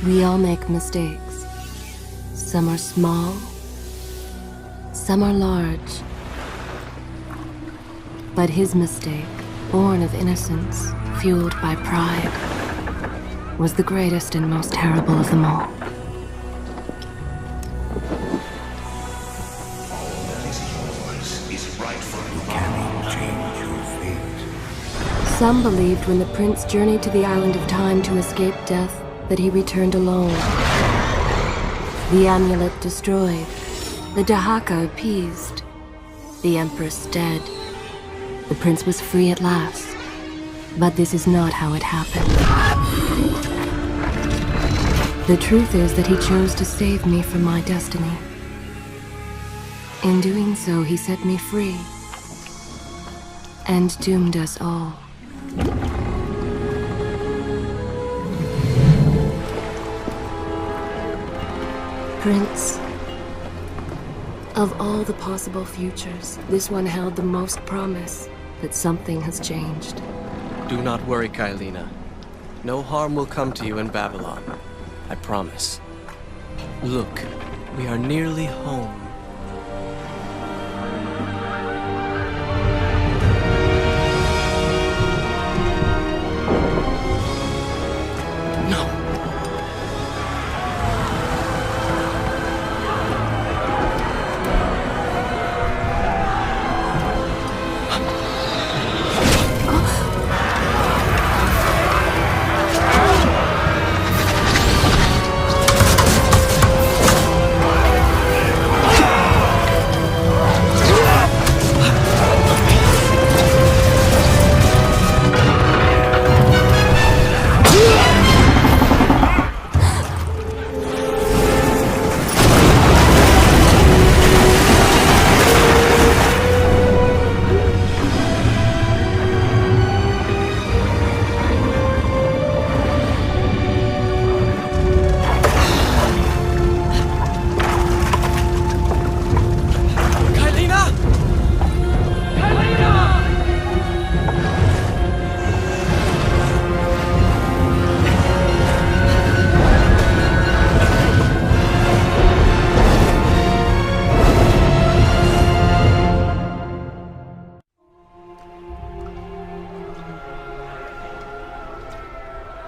We all make mistakes. Some are small, some are large. But his mistake, born of innocence, fueled by pride, was the greatest and most terrible of them all. Some believed when the prince journeyed to the island of time to escape death that he returned alone. The amulet destroyed, the Dahaka appeased, the empress dead. The prince was free at last. But this is not how it happened. The truth is that he chose to save me from my destiny. In doing so, he set me free and doomed us all. Prince, of all the possible futures, this one held the most promise that something has changed. Do not worry, Kailina. No harm will come to you in Babylon. I promise. Look, we are nearly home.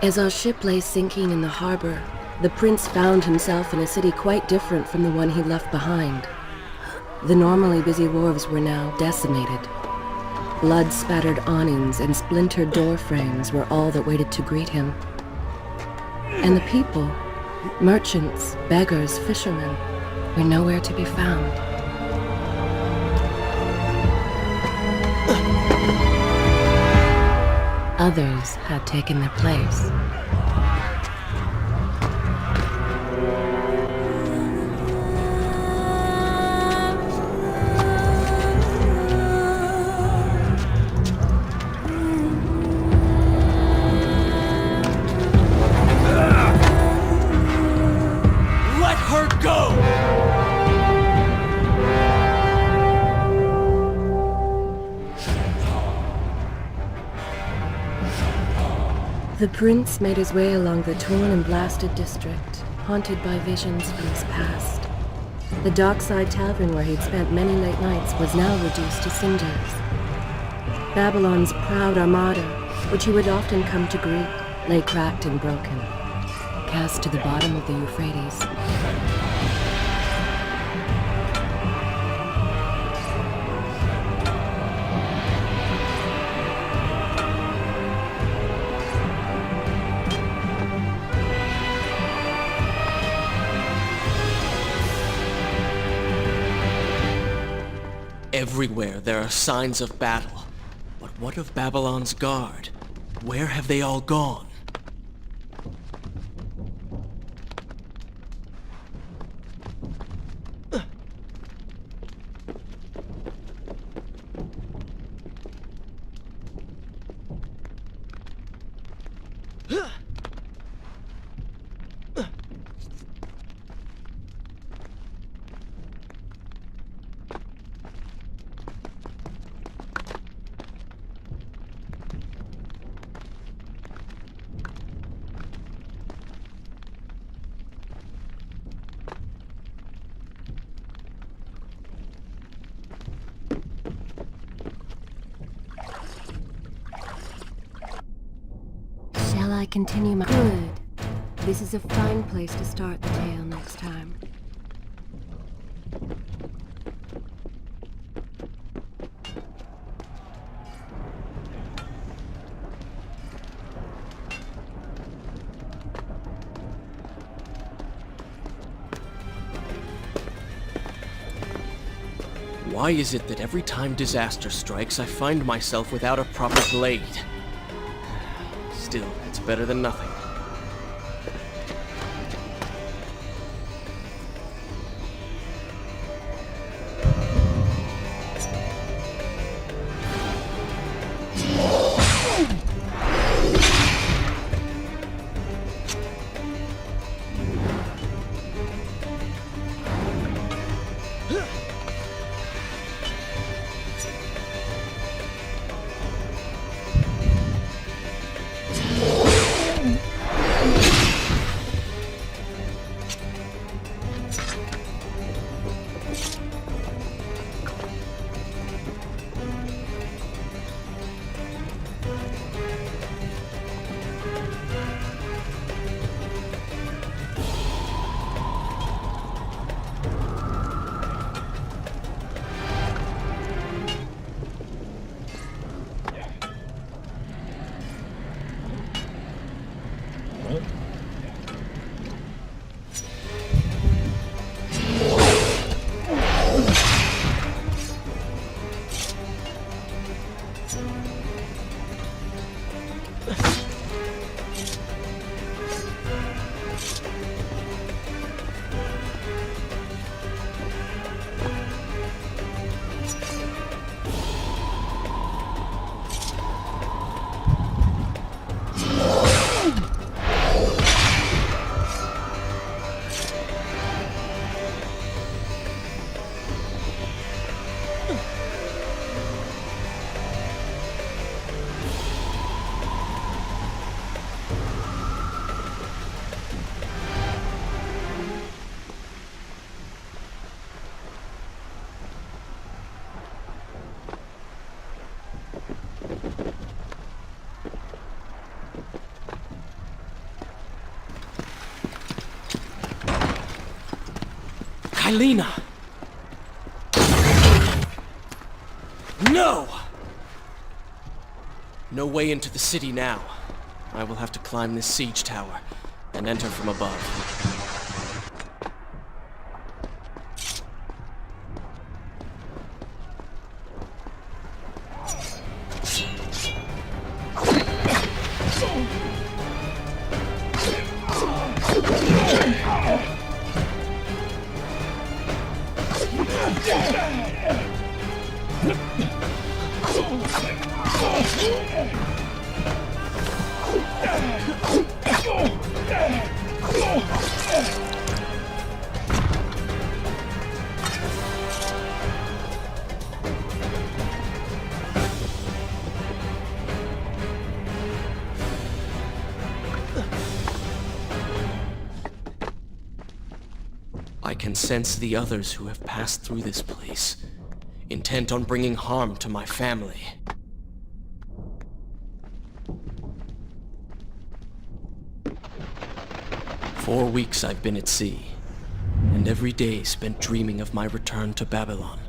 As our ship lay sinking in the harbor, the prince found himself in a city quite different from the one he left behind. The normally busy wharves were now decimated. Blood-spattered awnings and splintered door frames were all that waited to greet him. And the people, merchants, beggars, fishermen, were nowhere to be found. Others had taken their place. Let her go! The prince made his way along the torn and blasted district, haunted by visions from his past. The dockside tavern where he'd spent many late nights was now reduced to cinders. Babylon's proud armada, which he would often come to greet, lay cracked and broken, cast to the bottom of the Euphrates. Everywhere there are signs of battle. But what of Babylon's guard? Where have they all gone? I continue my... Good. This is a fine place to start the tale next time. Why is it that every time disaster strikes, I find myself without a proper blade? Still, it's better than nothing. Kailina! No! No way into the city now. I will have to climb this siege tower and enter from above. I can sense the others who have passed through this place, intent on bringing harm to my family. For 4 weeks I've been at sea, and every day spent dreaming of my return to Babylon.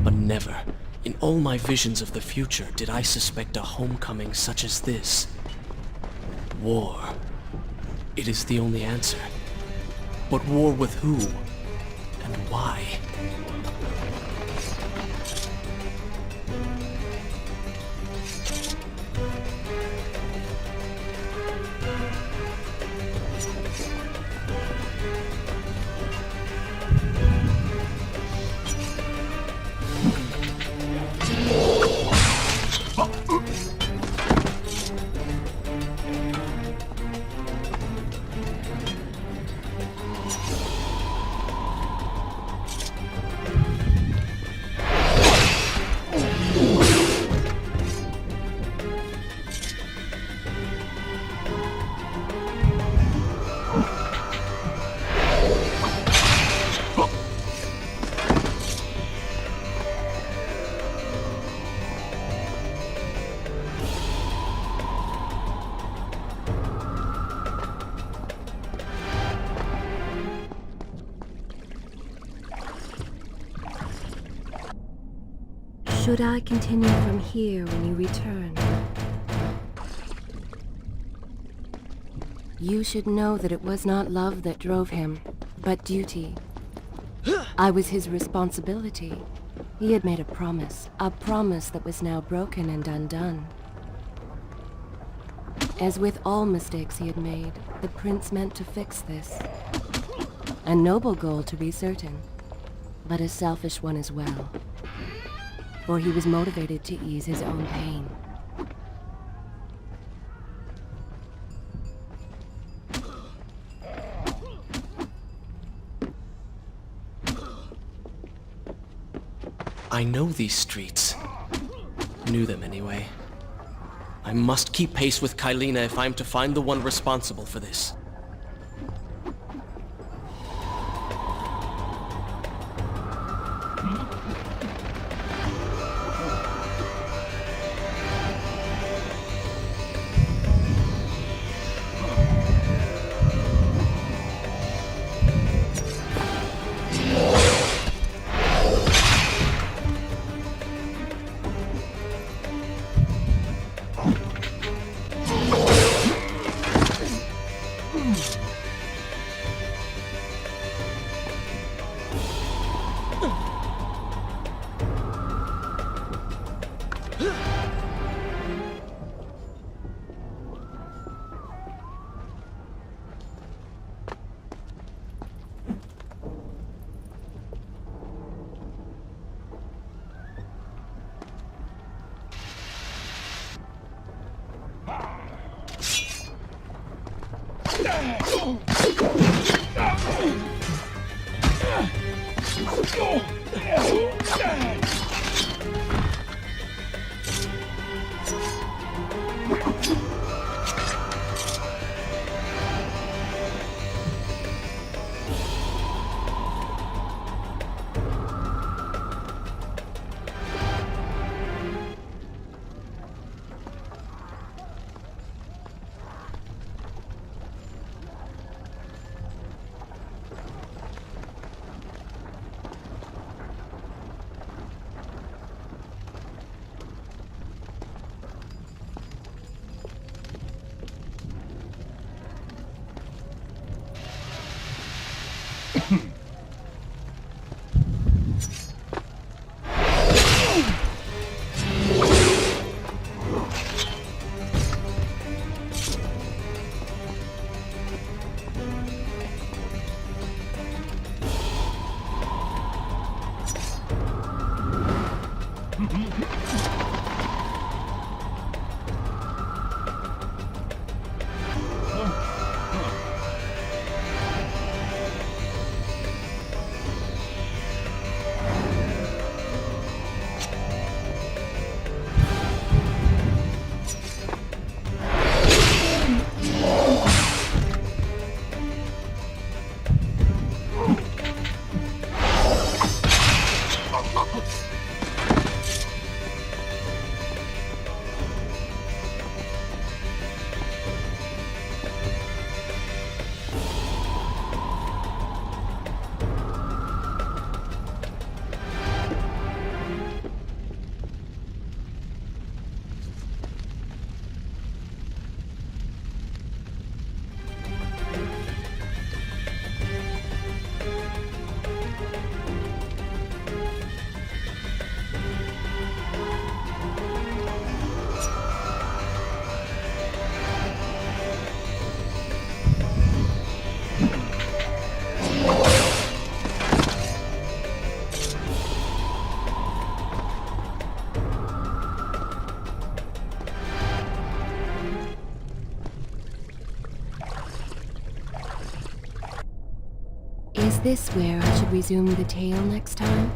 But never, in all my visions of the future, did I suspect a homecoming such as this. War. It is the only answer. But war with who? And why? Should I continue from here when you return? You should know that it was not love that drove him, but duty. I was his responsibility. He had made a promise that was now broken and undone. As with all mistakes he had made, the prince meant to fix this. A noble goal, to be certain, but a selfish one as well. For he was motivated to ease his own pain. I know these streets. Knew them anyway. I must keep pace with Kylina if I'm to find the one responsible for this. Is this where I should resume the tale next time?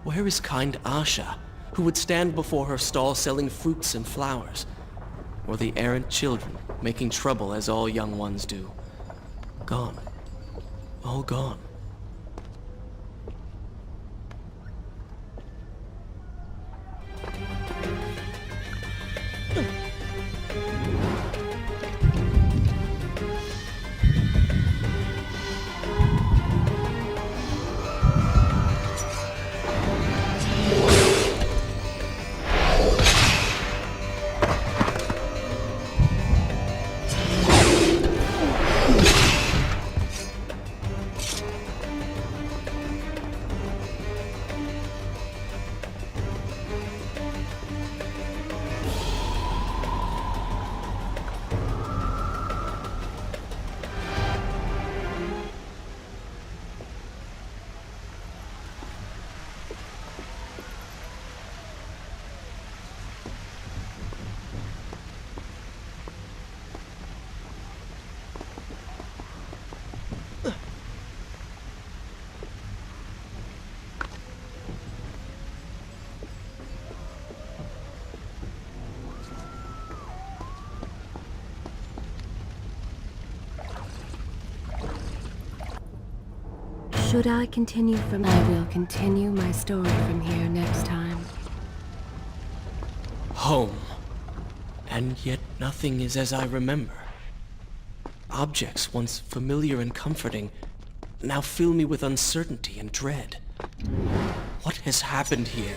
Where is kind Asha, who would stand before her stall selling fruits and flowers? Or the errant children, making trouble as all young ones do? Gone. All gone. Should I continue from... I will continue my story from here next time. Home. And yet nothing is as I remember. Objects once familiar and comforting now fill me with uncertainty and dread. What has happened here?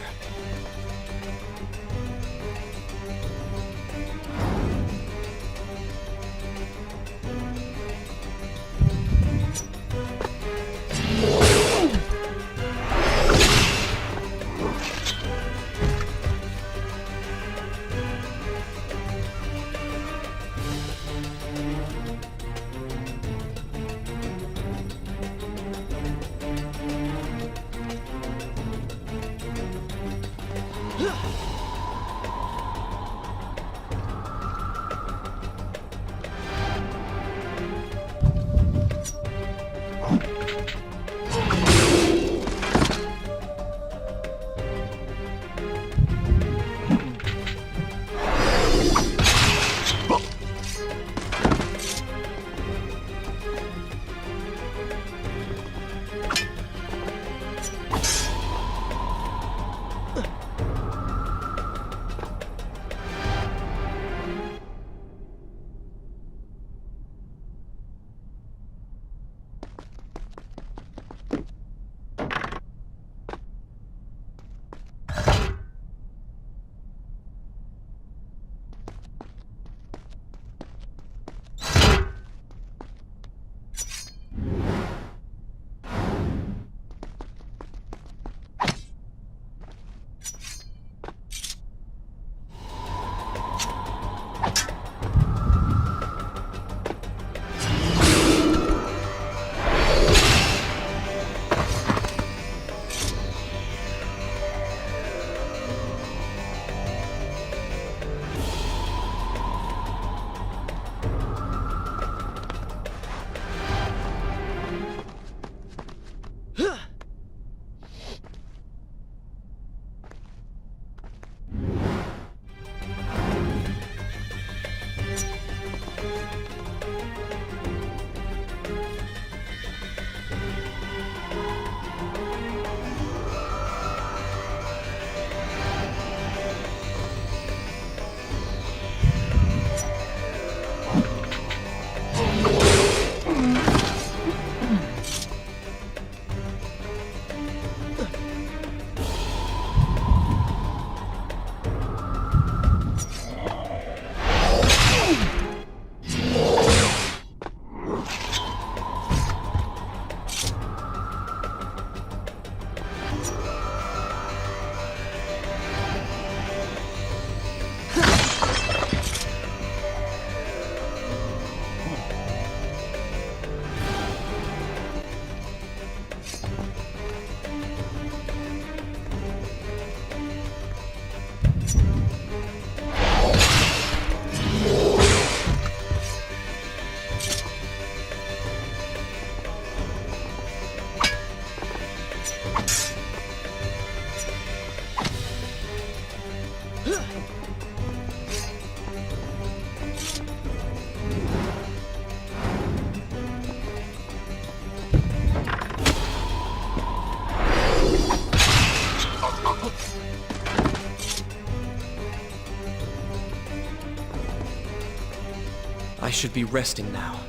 should be resting now,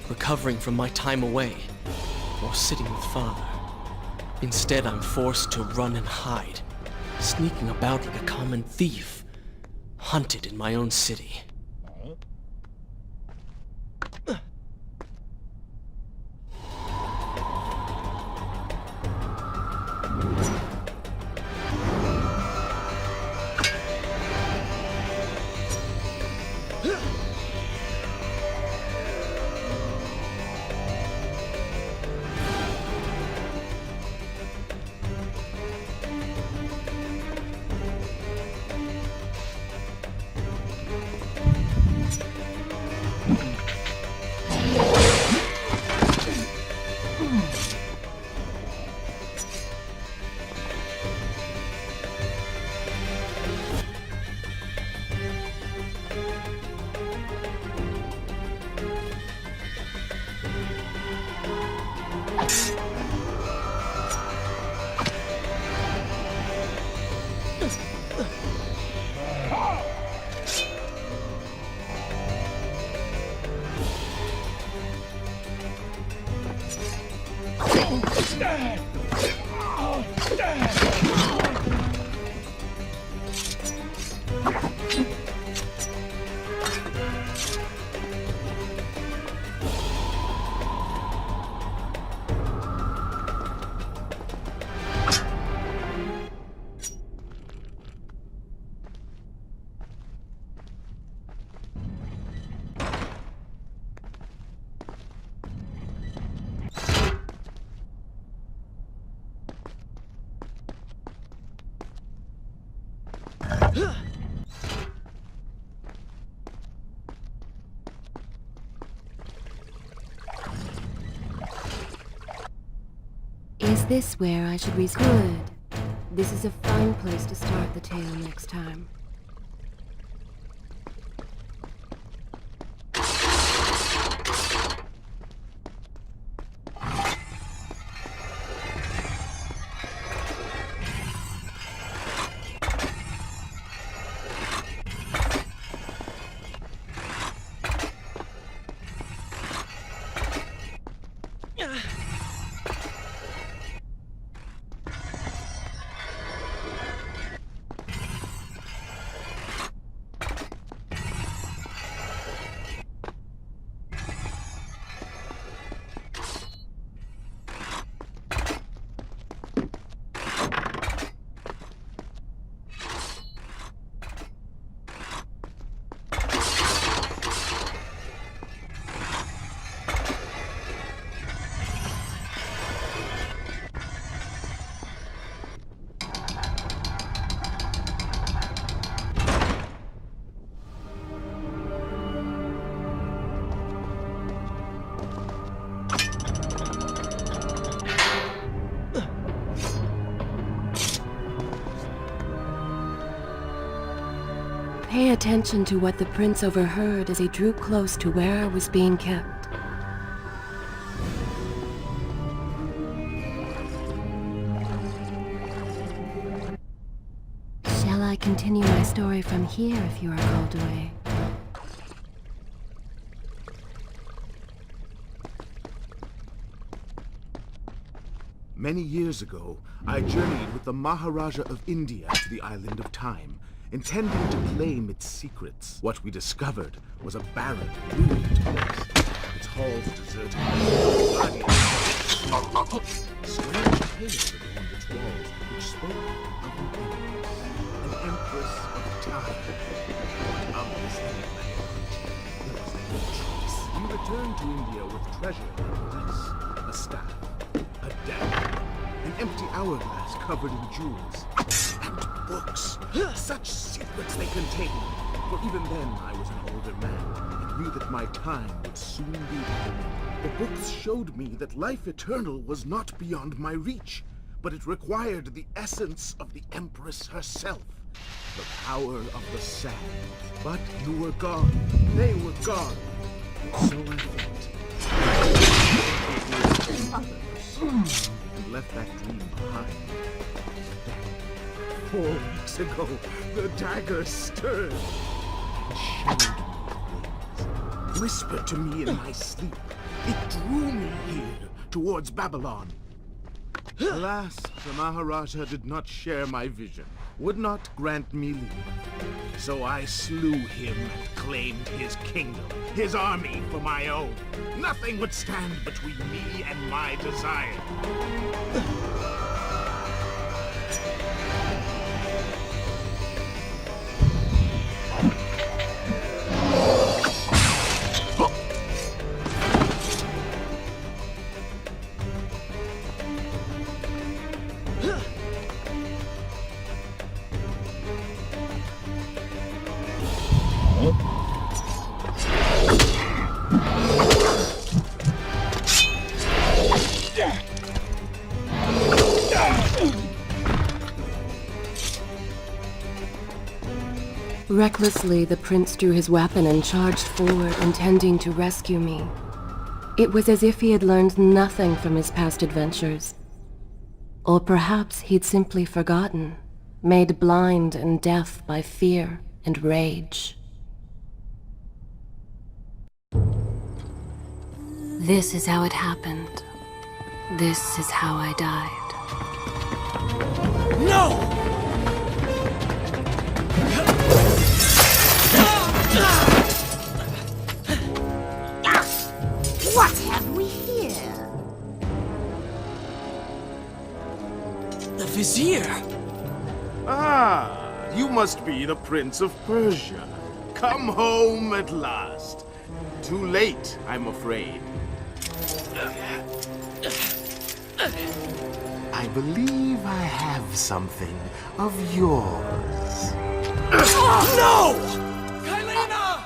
recovering from my time away, or sitting with Father. Instead, I'm forced to run and hide, sneaking about like a common thief, hunted in my own city. Is this where I should Good. This is a fine place to start the tale next time. Pay attention to what the prince overheard as he drew close to where I was being kept. Shall I continue my story from here if you are called away? Many years ago, I journeyed with the Maharaja of India to the island of Time, intending to claim its secrets. What we discovered was a barren, ruined place. Its halls deserted, bloody. Strange tales adorned its walls, which spoke of an empress of Time. But of this enigma, there was no trace. We returned to India with treasure nonetheless. A staff, a dagger, an empty hourglass covered in jewels, and books. Such secrets they contained. For even then I was an older man, and knew that my time would soon be ended. The books showed me that life eternal was not beyond my reach, but it required the essence of the Empress herself, the power of the sand. But you were gone. They were gone. So I thought. And left that dream behind. 4 weeks ago, the dagger stirred and showed me things. whispered to me in my sleep. It drew me here, towards Babylon. Alas, the Maharaja did not share my vision, would not grant me leave. So I slew him and claimed his kingdom, his army for my own. Nothing would stand between me and my desire. Recklessly, the prince drew his weapon and charged forward, intending to rescue me. It was as if he had learned nothing from his past adventures. Or perhaps he'd simply forgotten, made blind and deaf by fear and rage. This is how it happened. This is how I died. No! What have we here? The Vizier! Ah, you must be the Prince of Persia. Come home at last. Too late, I'm afraid. I believe I have something of yours. No! Kylena!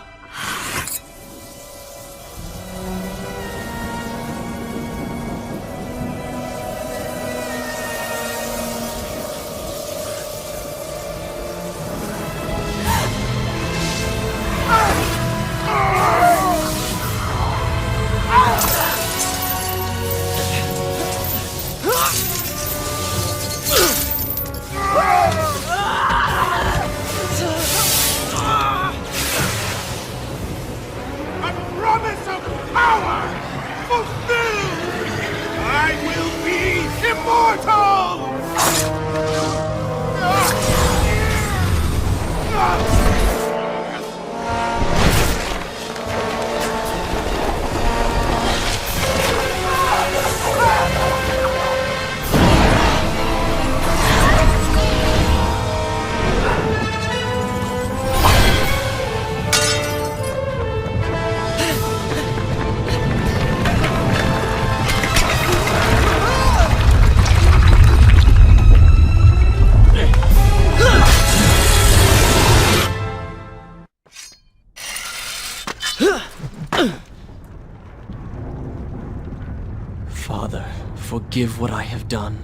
Father, forgive what I have done,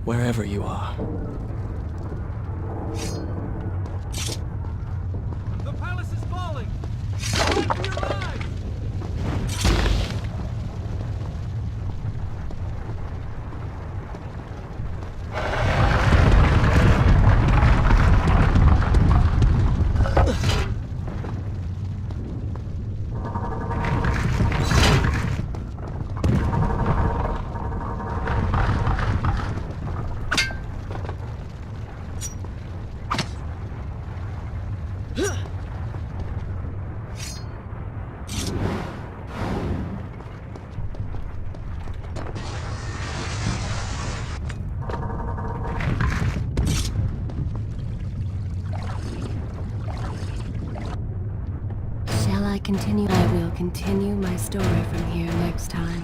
wherever you are. The palace is falling! Run for your lives! Shall I continue? I will continue my story from here next time.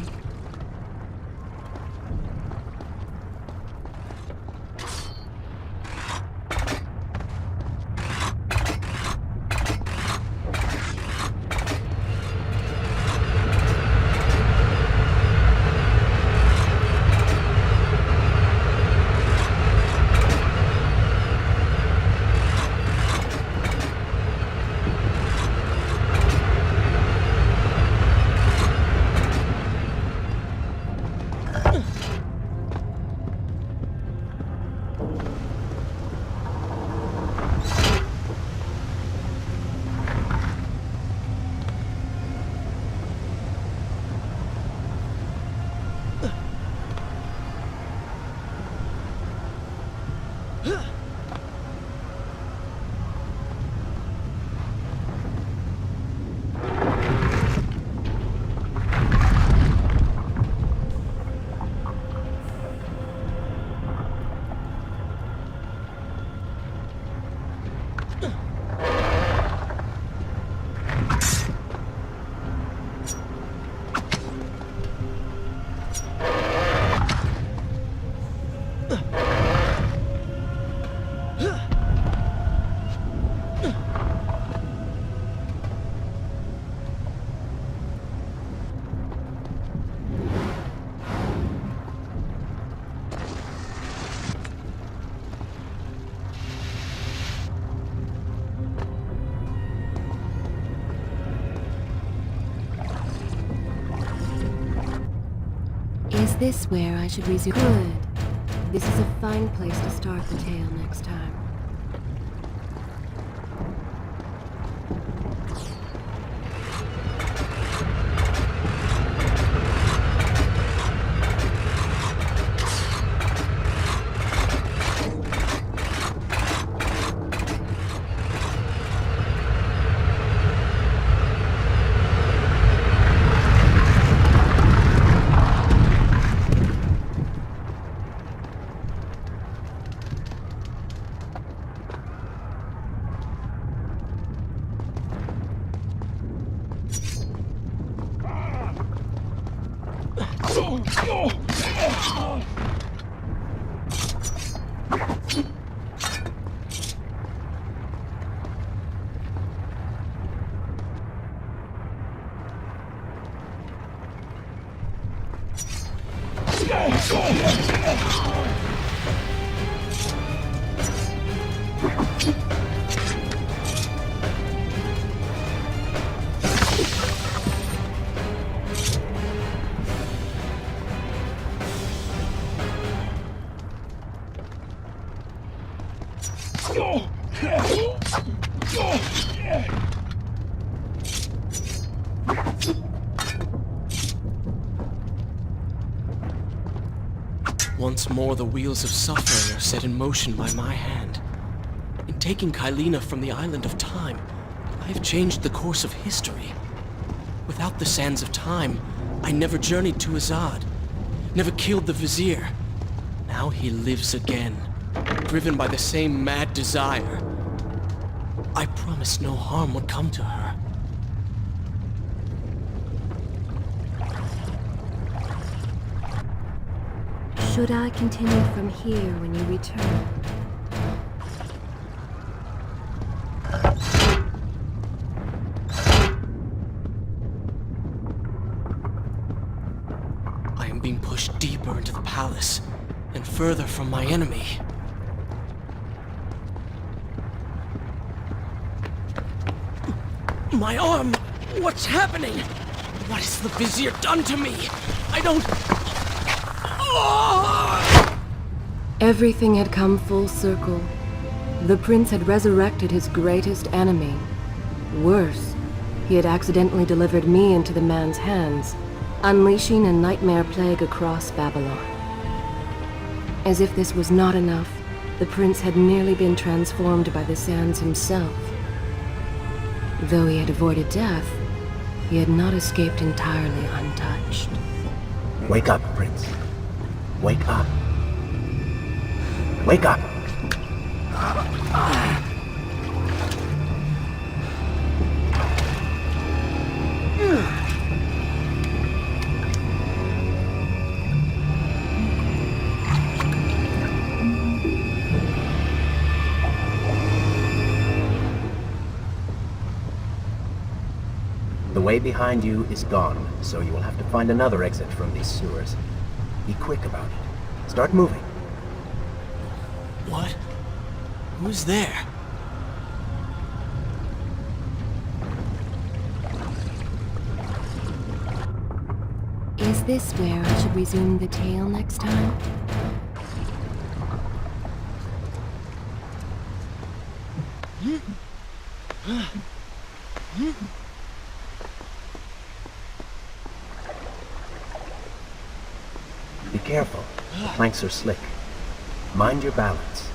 Is this where I should resume? Good. This is a fine place to start the tale next time. Once more the wheels of suffering are set in motion by my hand. In taking Kylina from the island of time, I have changed the course of history. Without the sands of time, I never journeyed to Azad, never killed the Vizier. Now he lives again, driven by the same mad desire. I promised no harm would come to her. Should I continue from here when you return? I am being pushed deeper into the palace, and further from my enemy. My arm! What's happening? What has the Vizier done to me? I don't... Everything had come full circle. The prince had resurrected his greatest enemy. Worse, he had accidentally delivered me into the man's hands, unleashing a nightmare plague across Babylon. As if this was not enough, the prince had nearly been transformed by the sands himself. Though he had avoided death, he had not escaped entirely untouched. Wake up, Prince. Wake up. Wake up! The way behind you is gone, so you will have to find another exit from these sewers. Be quick about it. Start moving. What? Who's there? Is this where I should resume the tale next time? Be careful. The planks are slick. Mind your balance.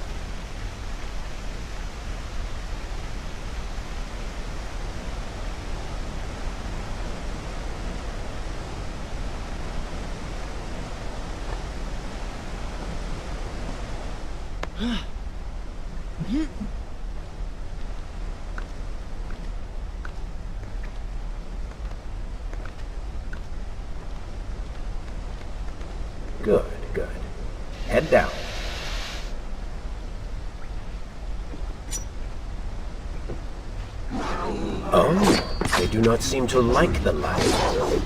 Good, good. Head down. Oh, they do not seem to like the light.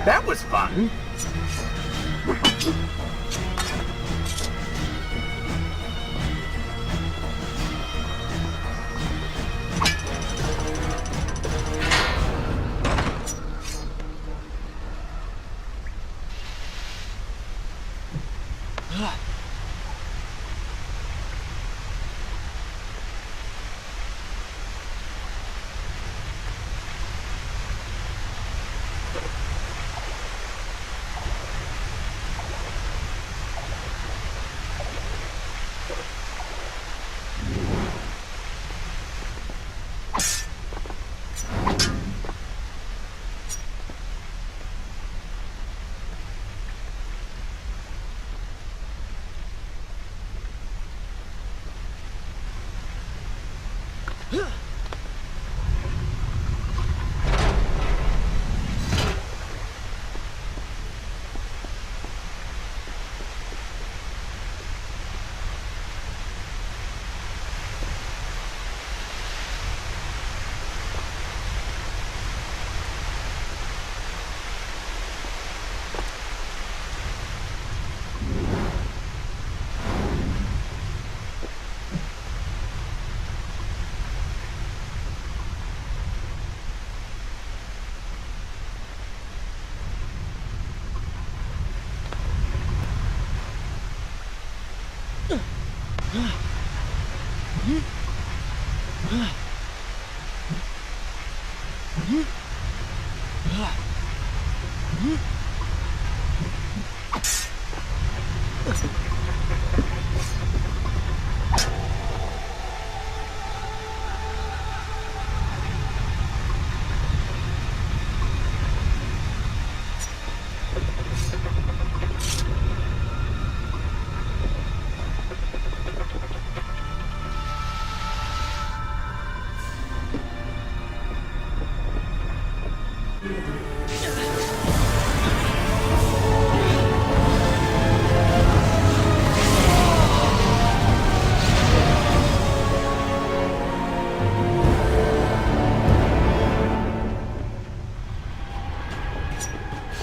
That was fun.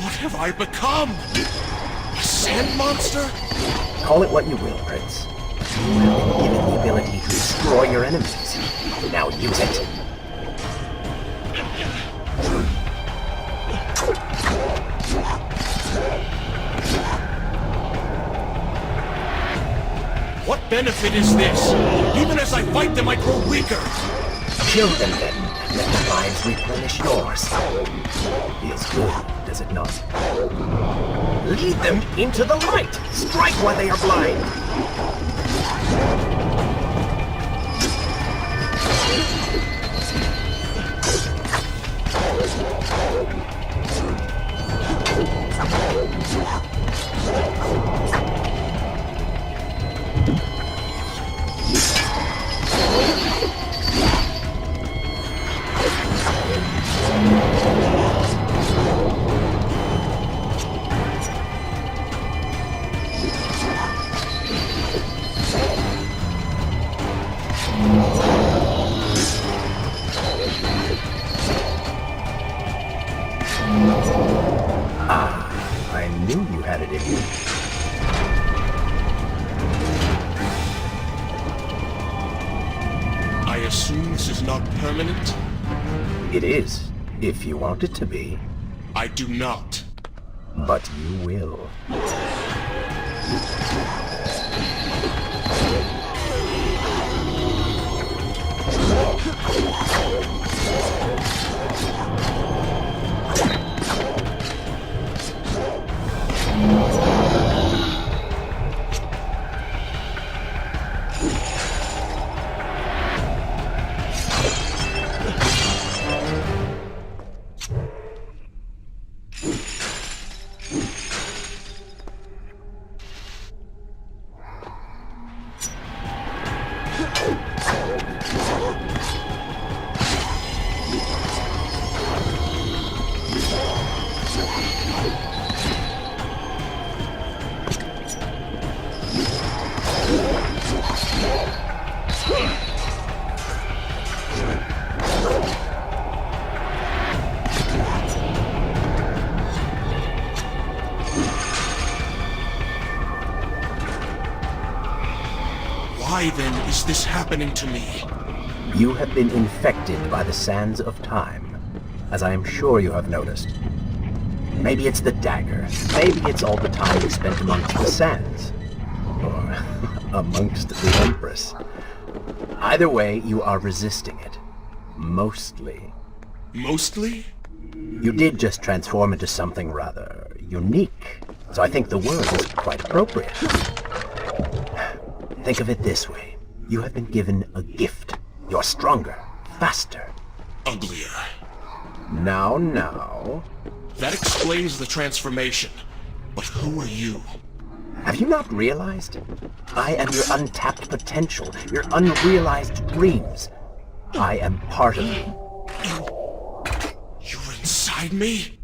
What have I become? A sand monster? Call it what you will, Prince. You have been given the ability to destroy your enemies. Now use it. What benefit is this? Even as I fight them, I grow weaker. Kill them then, and let their lives replenish yours. Feels good, does it not? Lead them into the light! Strike while they are blind! Ah, I knew you had it in you. I assume this is not permanent? It is, if you want it to be. I do not. But you will. Why then is this happening to me? You have been infected by the sands of time, as I am sure you have noticed. Maybe it's the dagger. Maybe it's all the time you spent amongst the sands. Or amongst the Empress. Either way, you are resisting it. Mostly. Mostly? You did just transform into something rather unique, so I think the word is quite appropriate. Think of it this way. You have been given a gift. You're stronger, faster. Uglier. Now. That explains the transformation. But who are you? Have you not realized? I am your untapped potential, your unrealized dreams. I am part of you. You're inside me?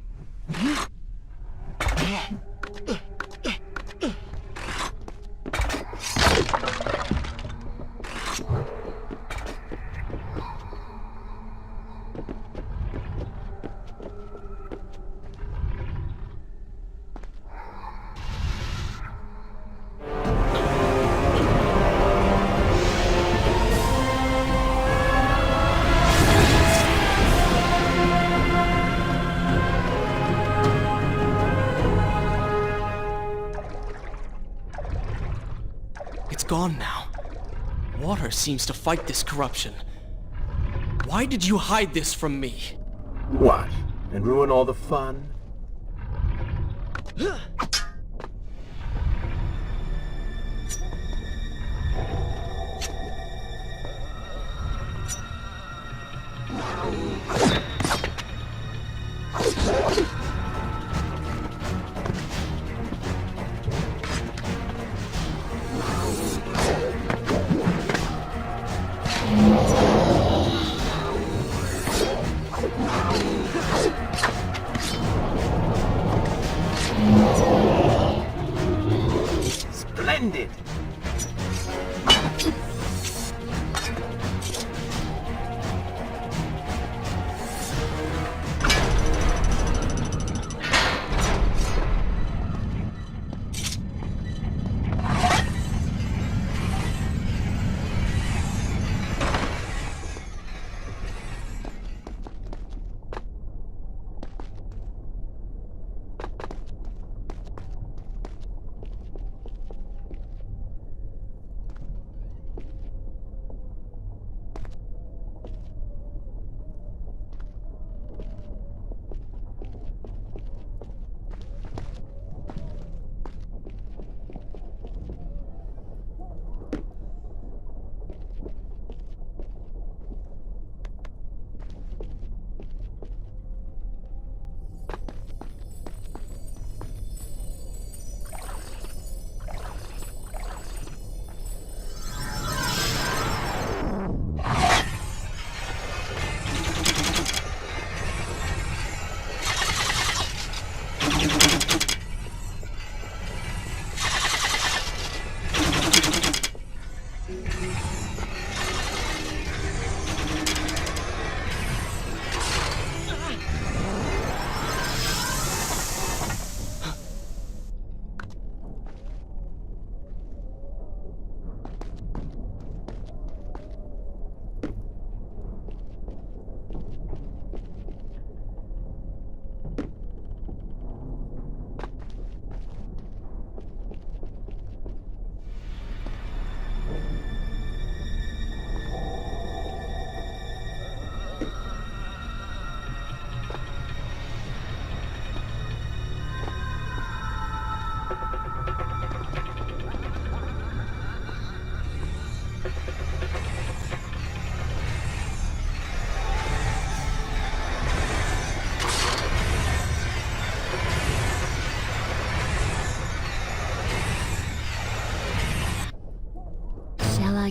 It's gone now. Water seems to fight this corruption. Why did you hide this from me? What? And ruin all the fun? Splendid!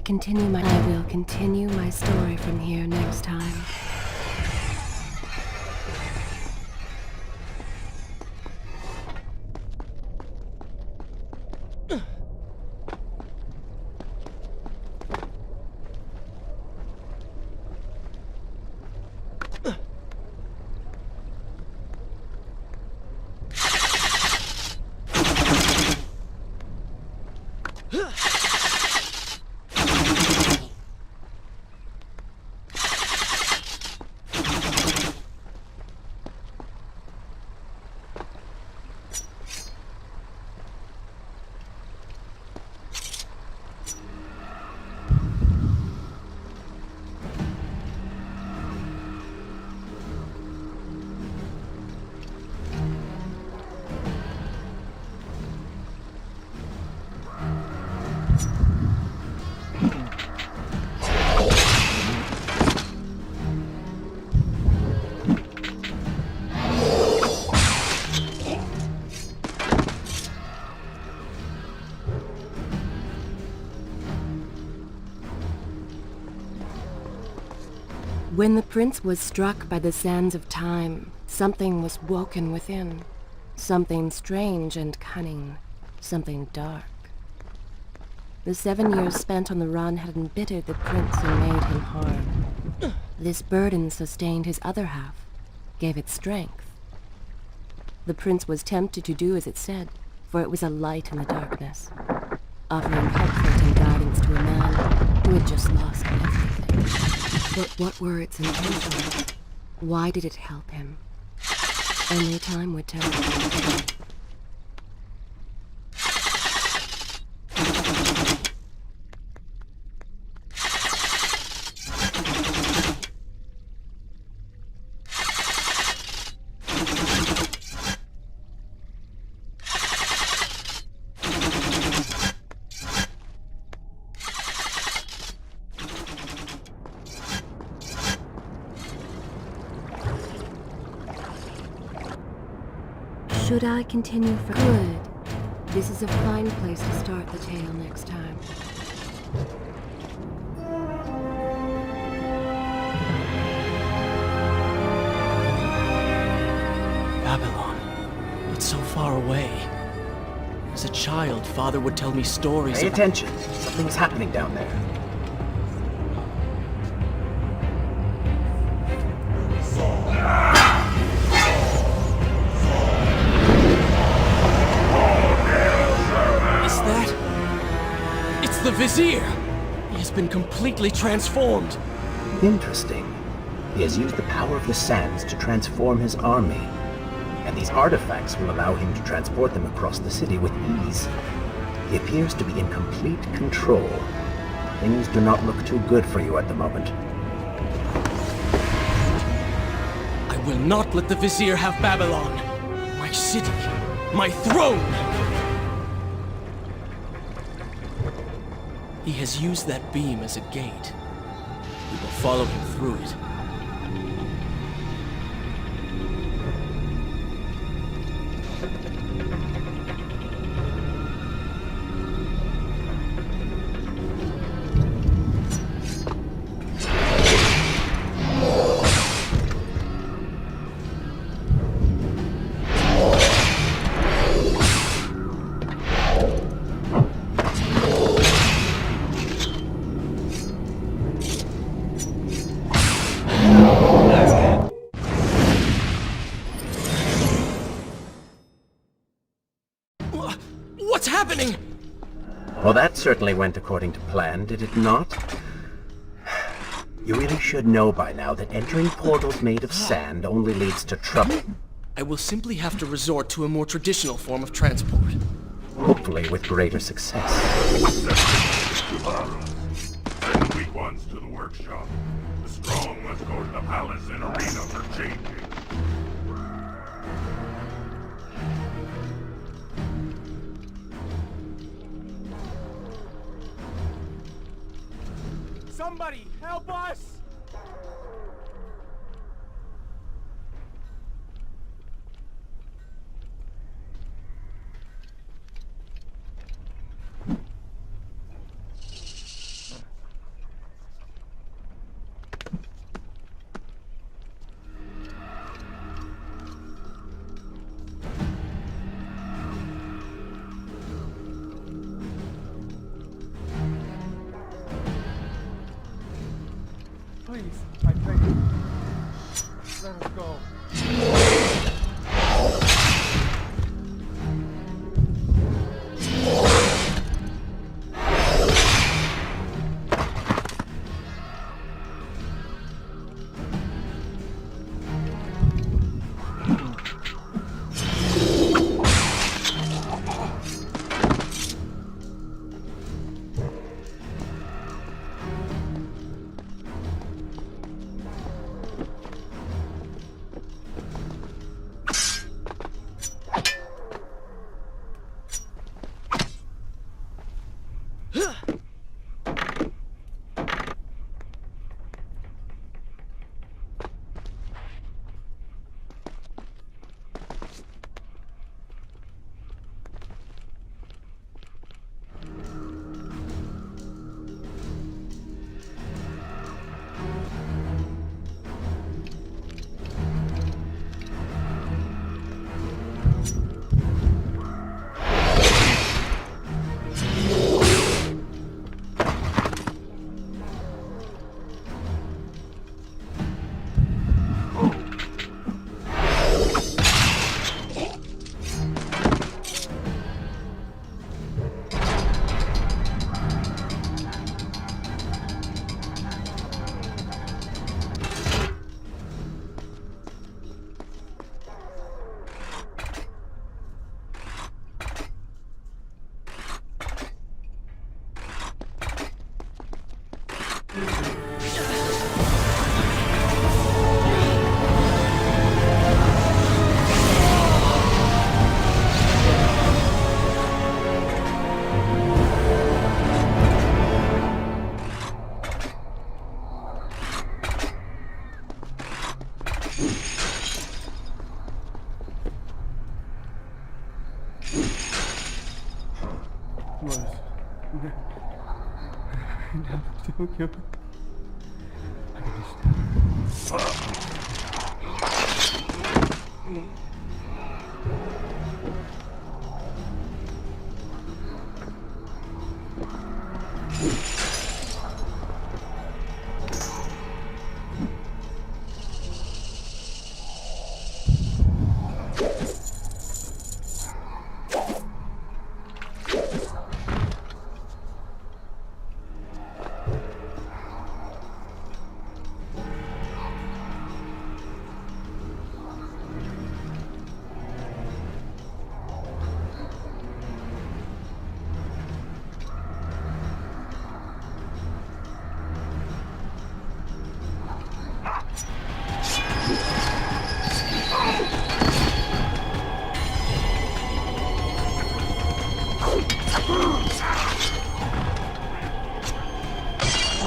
I will continue my story from here next time. When the prince was struck by the sands of time, something was woken within. Something strange and cunning. Something dark. The 7 years spent on the run had embittered the prince and made him hard. This burden sustained his other half, gave it strength. The prince was tempted to do as it said, for it was a light in the darkness, offering comfort and guidance to a man who had just lost everything. But what were its intentions? Why did it help him? Only time would tell. Should I continue for good? This is a fine place to start the tale next time. Babylon. It's so far away. As a child, Father would tell me stories Pay about... attention. Something's happening down there. Is that... It's the Vizier! He has been completely transformed. Interesting. He has used the power of the sands to transform his army. And these artifacts will allow him to transport them across the city with ease. He appears to be in complete control. Things do not look too good for you at the moment. I will not let the Vizier have Babylon. My city. My throne! He has used that beam as a gate. We will follow him through it. What's happening? Well, that certainly went according to plan, did it not? You really should know by now that entering portals made of sand only leads to trouble. I will simply have to resort to a more traditional form of transport. Hopefully with greater success. Send the weak ones to the workshop. The strong must go to the palace and arena for changing. Somebody, help us! Please, I beg you. Let us go. Was yaptığım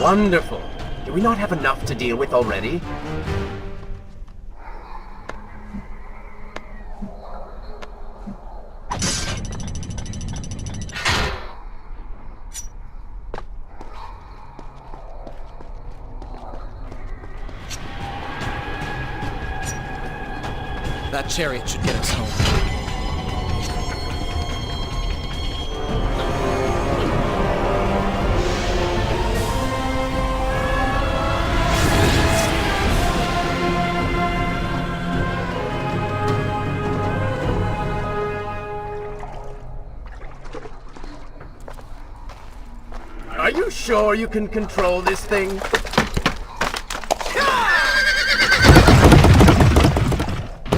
Wonderful. Do we not have enough to deal with already? That chariot should get us home. Are you sure you can control this thing?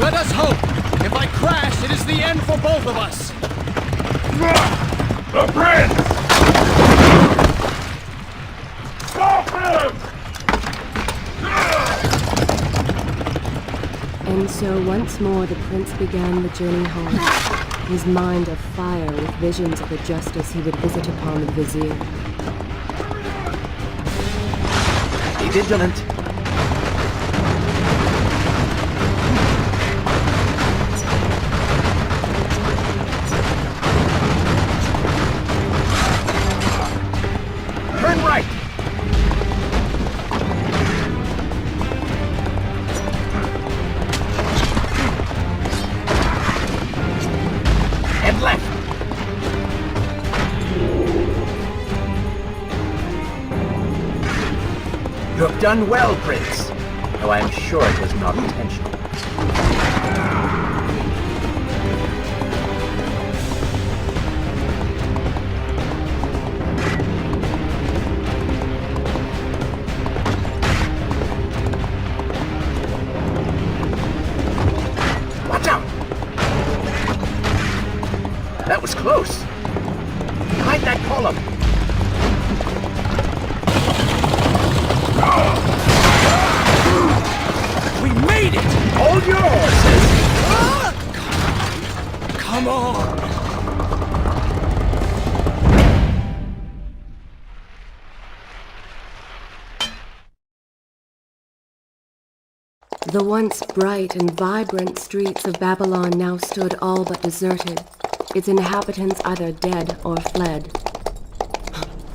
Let us hope! If I crash, it is the end for both of us! The prince! Stop him! And so once more the prince began the journey home, his mind afire with visions of the justice he would visit upon the vizier. Be vigilant. Turn right. And left. You have done well, Prince, though I am sure it was not intentional. Watch out! That was close. Behind that column. We made it! All yours! Come on! The once bright and vibrant streets of Babylon now stood all but deserted, its inhabitants either dead or fled.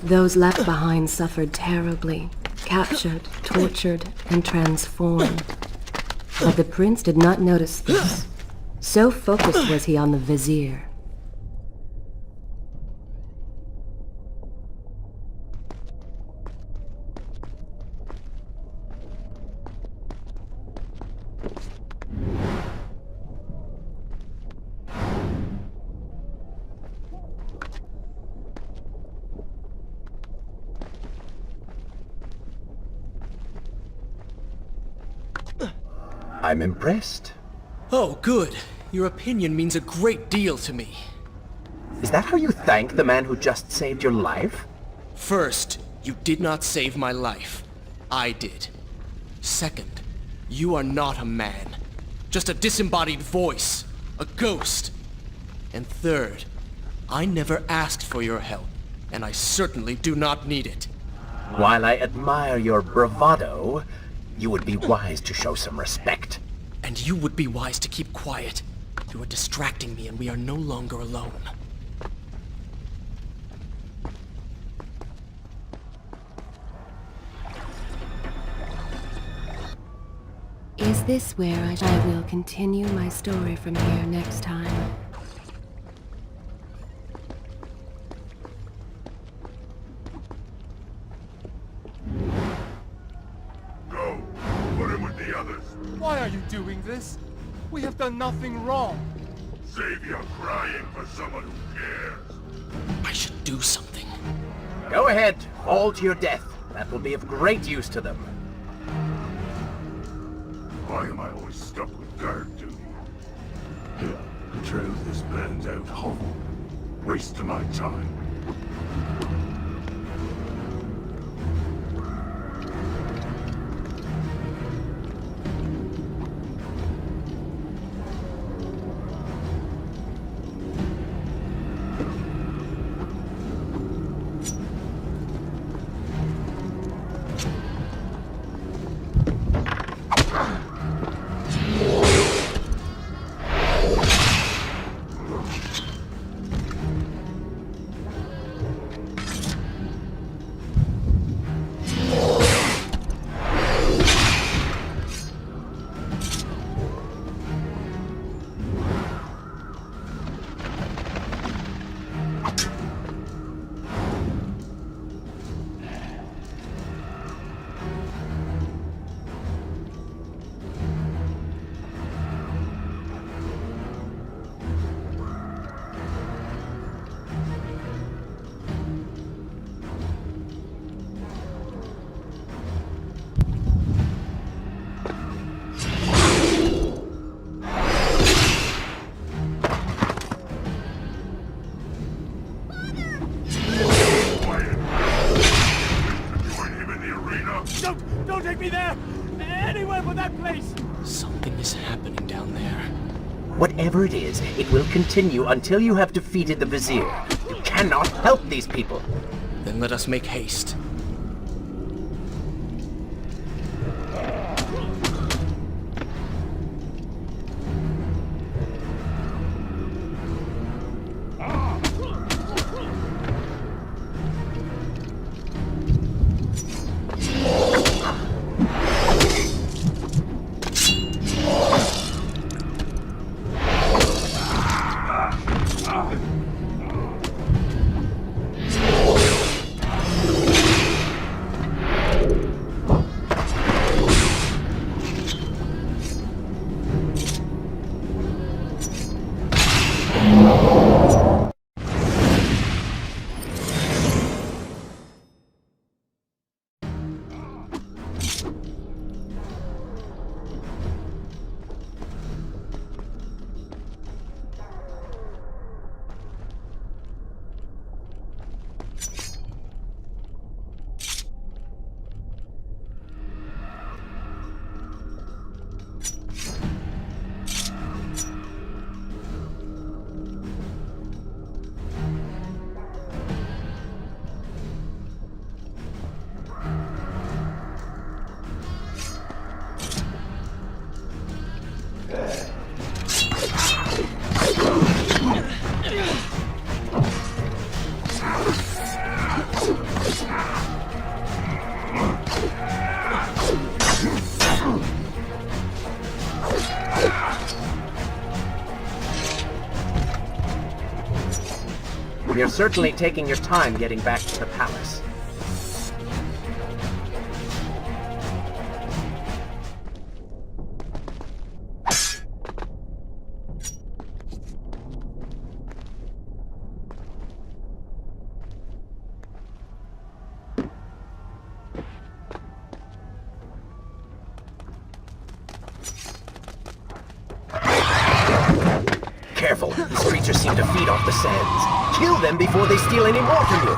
Those left behind suffered terribly, captured, tortured, and transformed. But the prince did not notice this. So focused was he on the vizier. I'm impressed. Oh, good. Your opinion means a great deal to me. Is that how you thank the man who just saved your life? First, you did not save my life. I did. Second, you are not a man. Just a disembodied voice. A ghost. And third, I never asked for your help, and I certainly do not need it. While I admire your bravado, you would be wise to show some respect. And you would be wise to keep quiet. You are distracting me and we are no longer alone. Is this where I will continue my story from here next time? Go! Put him with the others. Why are you doing this? We have done nothing wrong. Save your crying for someone who cares. I should do something. Go ahead, fall to your death. That will be of great use to them. Why am I always stuck with guard duty? The truth is burned out hovel. Waste of my time. Don't take me there! Anywhere but that place! Something is happening down there. Whatever it is, it will continue until you have defeated the Vizier. You cannot help these people. Then let us make haste. You're certainly taking your time getting back to the palace. Careful, these creatures seem to feed off the sands. Kill them before they steal any more from you.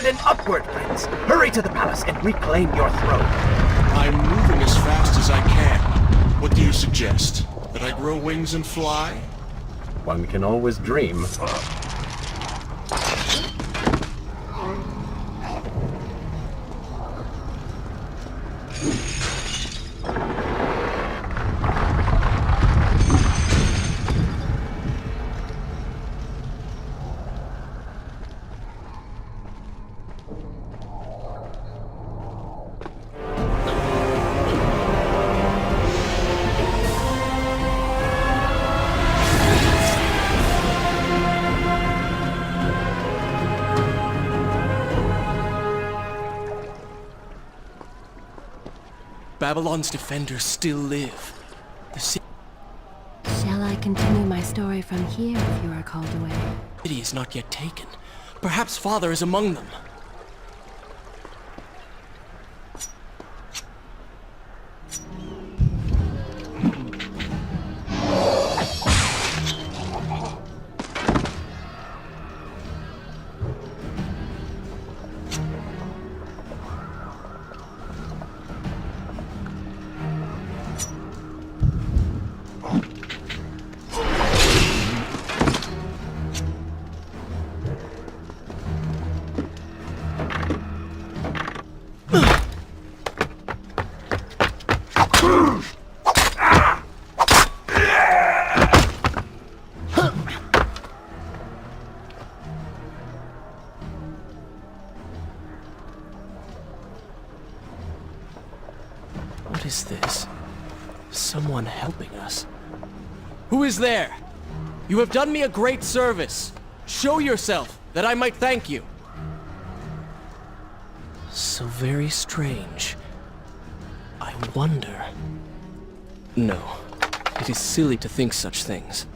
and upward, Prince! Hurry to the palace and reclaim your throne! I'm moving as fast as I can. What do you suggest? That I grow wings and fly? One can always dream. Babylon's defenders still live. The Shall I continue my story from here if you are called away? city is not yet taken. Perhaps Father is among them. What is this? Someone helping us. Who is there? You have done me a great service. Show yourself, that I might thank you. So very strange. I wonder... No, it is silly to think such things.